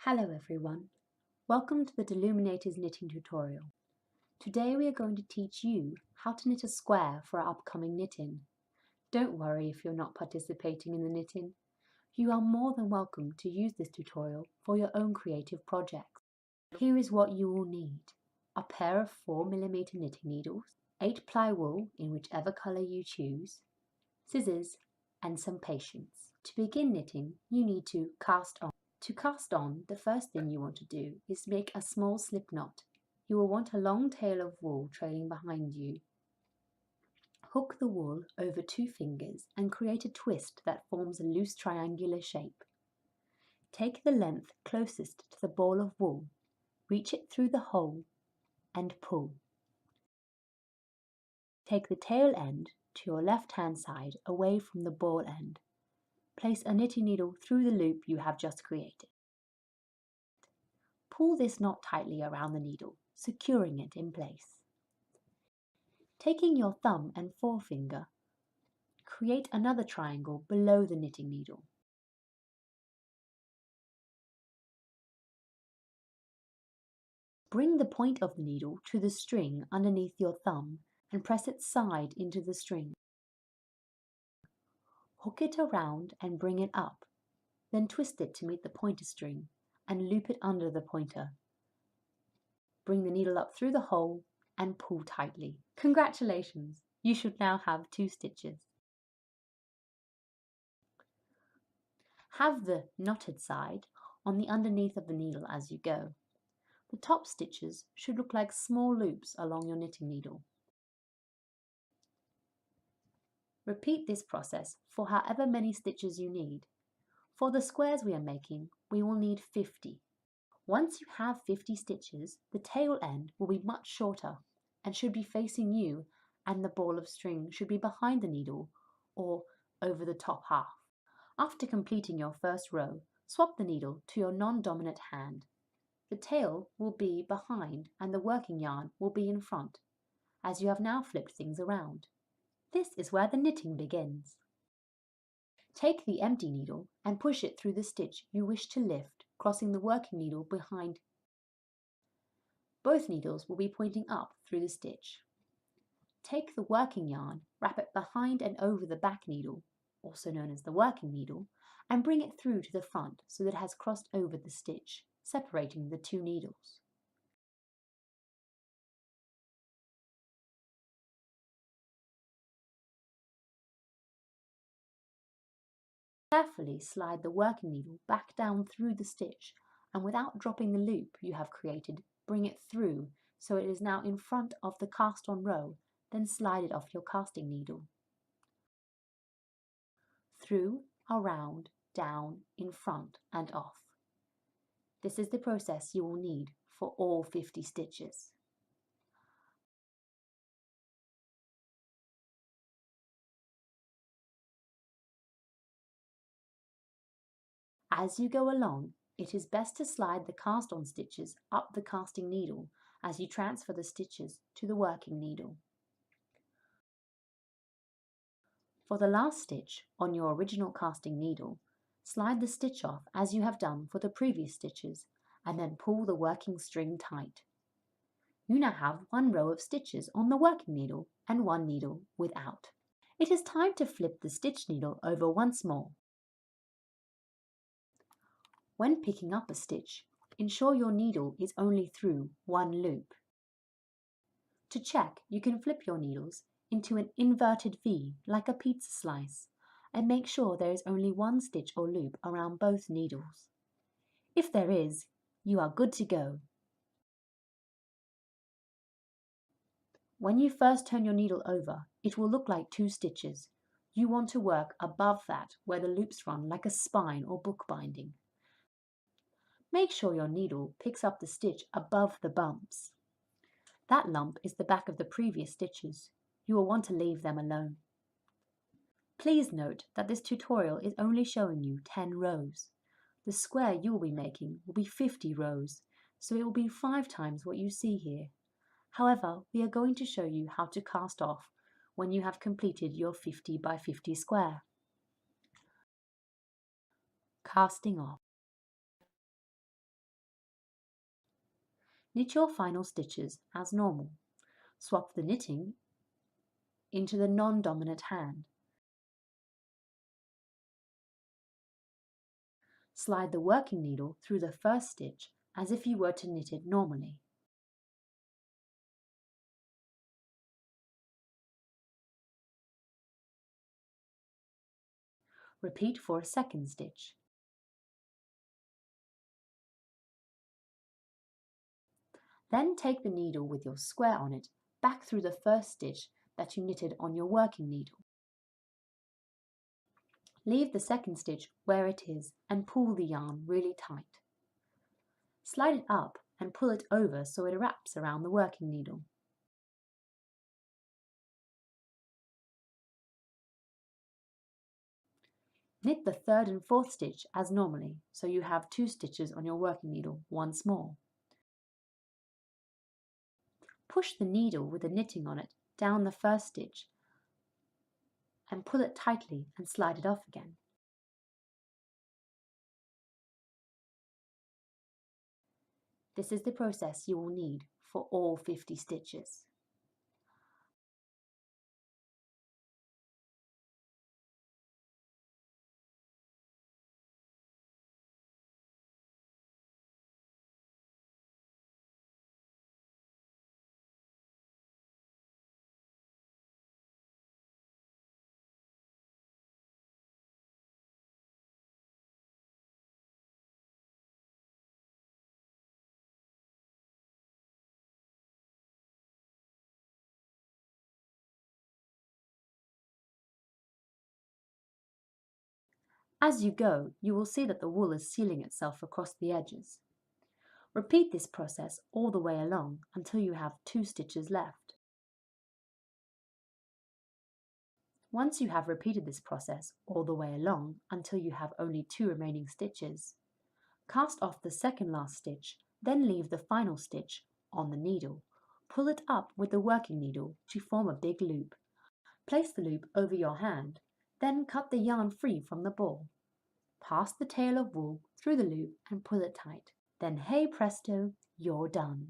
Hello everyone, welcome to the Deluminators knitting tutorial. Today we are going to teach you how to knit a square for our upcoming knit-in. Don't worry if you're not participating in the knit-in. You are more than welcome to use this tutorial for your own creative projects. Here is what you will need: a pair of 4mm knitting needles, 8-ply wool in whichever colour you choose, scissors and some patience. To begin knitting, you need to cast on. To cast on, the first thing you want to do is make a small slip knot. You will want a long tail of wool trailing behind you. Hook the wool over 2 fingers and create a twist that forms a loose triangular shape. Take the length closest to the ball of wool, reach it through the hole and pull. Take the tail end to your left-hand side away from the ball end. Place a knitting needle through the loop you have just created. Pull this knot tightly around the needle, securing it in place. Taking your thumb and forefinger, create another triangle below the knitting needle. Bring the point of the needle to the string underneath your thumb and press its side into the string. Hook it around and bring it up, then twist it to meet the pointer string and loop it under the pointer. Bring the needle up through the hole and pull tightly. Congratulations! You should now have 2 stitches. Have the knotted side on the underneath of the needle as you go. The top stitches should look like small loops along your knitting needle. Repeat this process for however many stitches you need. For the squares we are making, we will need 50. Once you have 50 stitches, the tail end will be much shorter and should be facing you, and the ball of string should be behind the needle or over the top half. After completing your first row, swap the needle to your non-dominant hand. The tail will be behind and the working yarn will be in front, as you have now flipped things around. This is where the knitting begins. Take the empty needle and push it through the stitch you wish to lift, crossing the working needle behind. Both needles will be pointing up through the stitch. Take the working yarn, wrap it behind and over the back needle, also known as the working needle, and bring it through to the front so that it has crossed over the stitch, separating the 2 needles. Carefully slide the working needle back down through the stitch, and without dropping the loop you have created, bring it through so it is now in front of the cast on row, then slide it off your casting needle. Through, around, down, in front and off. This is the process you will need for all 50 stitches. As you go along, it is best to slide the cast-on stitches up the casting needle as you transfer the stitches to the working needle. For the last stitch on your original casting needle, slide the stitch off as you have done for the previous stitches and then pull the working string tight. You now have 1 row of stitches on the working needle and 1 needle without. It is time to flip the stitch needle over once more. When picking up a stitch, ensure your needle is only through 1 loop. To check, you can flip your needles into an inverted V like a pizza slice and make sure there is only 1 stitch or loop around both needles. If there is, you are good to go. When you first turn your needle over, it will look like 2 stitches. You want to work above that where the loops run like a spine or bookbinding. Make sure your needle picks up the stitch above the bumps. That lump is the back of the previous stitches. You will want to leave them alone. Please note that this tutorial is only showing you 10 rows. The square you will be making will be 50 rows, so it will be 5 times what you see here. However, we are going to show you how to cast off when you have completed your 50 by 50 square. Casting off. Knit your final stitches as normal. Swap the knitting into the non-dominant hand. Slide the working needle through the first stitch as if you were to knit it normally. Repeat for a second stitch. Then take the needle with your square on it back through the first stitch that you knitted on your working needle. Leave the second stitch where it is and pull the yarn really tight. Slide it up and pull it over so it wraps around the working needle. Knit the third and fourth stitch as normally, so you have 2 stitches on your working needle once more. Push the needle with the knitting on it down the first stitch and pull it tightly and slide it off again. This is the process you will need for all 50 stitches. As you go, you will see that the wool is sealing itself across the edges. Repeat this process all the way along until you have 2 stitches left. Once you have repeated this process all the way along until you have only 2 remaining stitches, cast off the second last stitch, then leave the final stitch on the needle. Pull it up with the working needle to form a big loop. Place the loop over your hand, then cut the yarn free from the ball. Pass the tail of wool through the loop and pull it tight. Then hey presto, you're done.